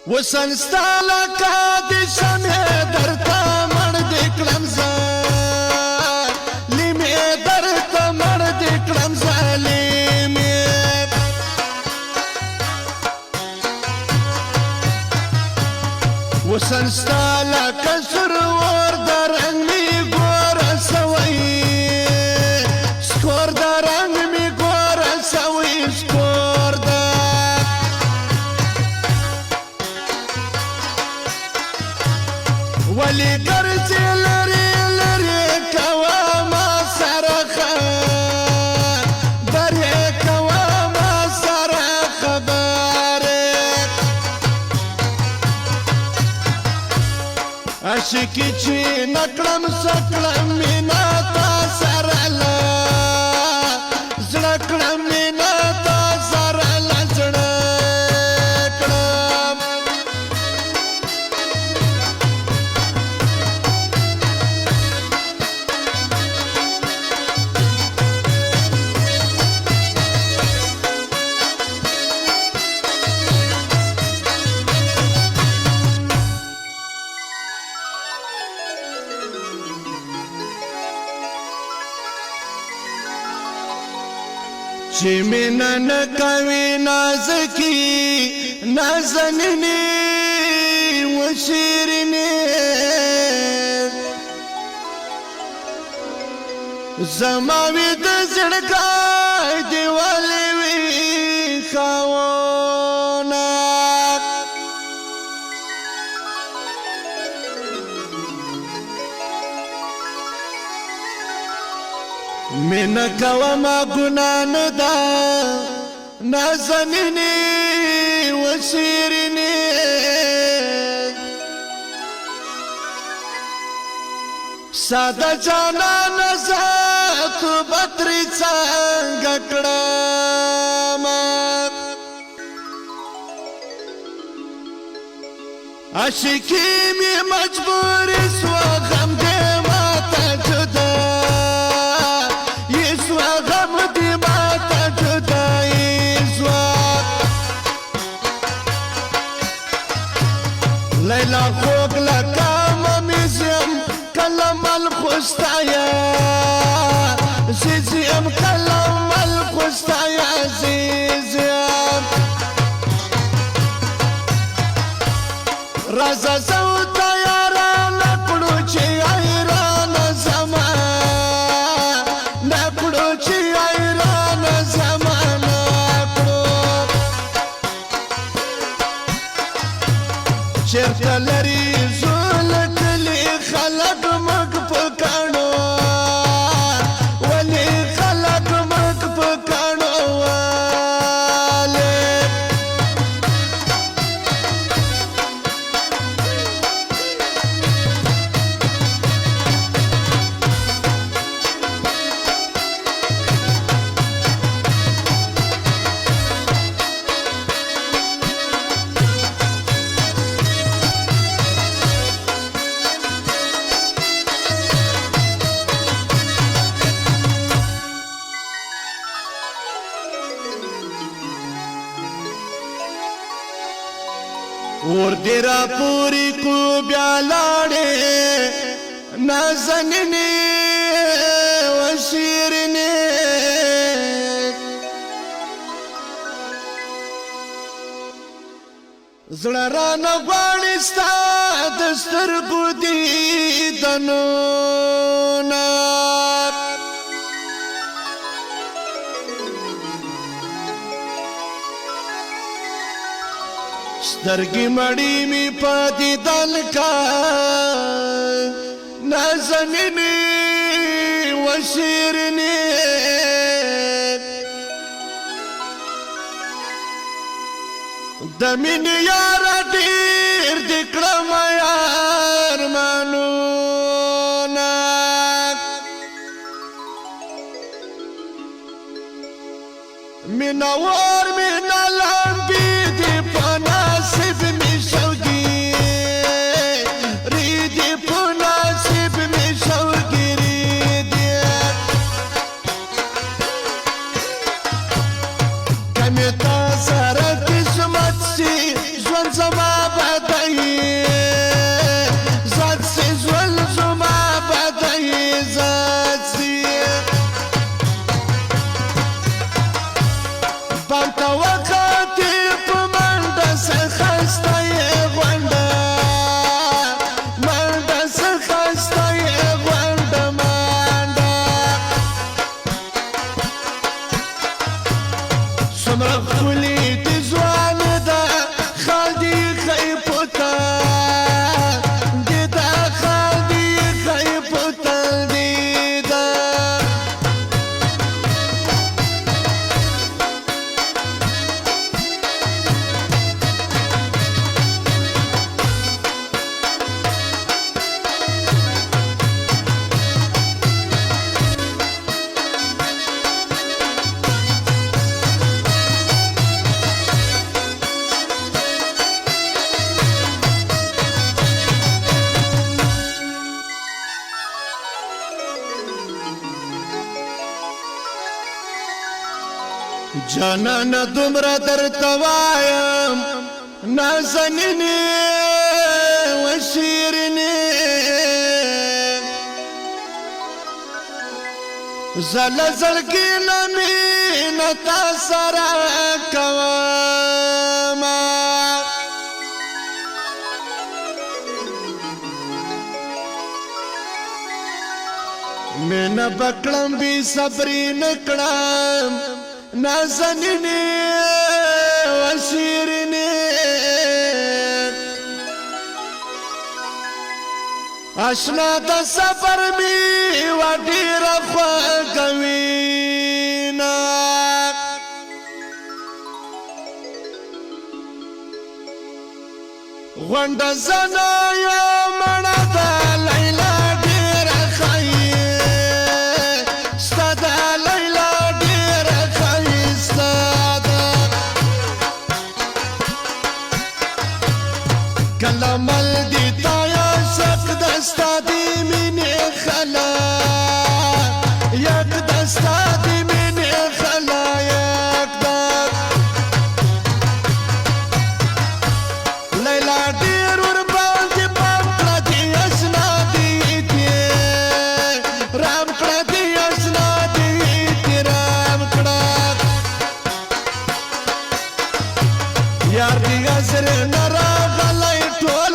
وسن ستاله کادي شمه درته مړ دې کړم ظالمې درته مړ دې کړم ظالمې وسن ستاله کسر ور د رنګ می ګوره سوی سکور د رنګ می ګوره سوی سکور د ولی ګرځې لرې لرې کوه ما سره خبرې کوه ما سره خبرې عاشقي چې نه کړم څه کړم مینه تا سره له زړه کړم مینه تا سره له زړه کړم چې مینه نه کوي نازکي نازنینې وشیرینې زما وي د زړګی دیوالې وي خاونه مینا کوما گناه نه ده نازنینې وشیرینې ساده جانان زه تو بدرې څنګه کړم عاشقي مې مجبورې سوه غم دې ماته جدا لیلا خوږ لکه ممیزیم کله مل خوستایا زیزیم کله مل خوستایا زیزیم رازه زو تیارانه کړو چې ایرانه زما نه کړو چې ایرانه زما نه کړو چېرته لري زول کلي خلک مګ په کاڼو ولې خلک مګ په کاڼو والې اور دې را پوری کو بیا لاړې نازنینې وشیرینې زړه رانه غواړي ستا د سترګو دیدنونه سترګې مړې مې په دیدن کا نازنینې وشیرینې د مینې یاره ډېر دې کړم ارمانونه مینه ور مینه لمبې دې په نصیب مې شوګیرې دې په نصیب مې شوګیرې که مې تا سره قسمت سي ژوند زما جانانه دومره درته وایم نازنینې و شیرینې زه له زړګي نه مینه تا سره کومه مینه به کړم بې صبري نه کړم نازنینې و شیرینې اشنا د سفر می و ډېره خوږوینه غونډه زنه یم مړه ده لیلا ډېره ښایي ستا د لیلا ډېره ښایسته ده کله مل دي تا عاشق دستا دی مینې خلا یک دستا دی مینې خلا یک دا لیلا ډېر ورباندې پام کړه دې اشنا دې رام کړه دې اشنا دې رام کړه یار دې غزر نه راغلی ټول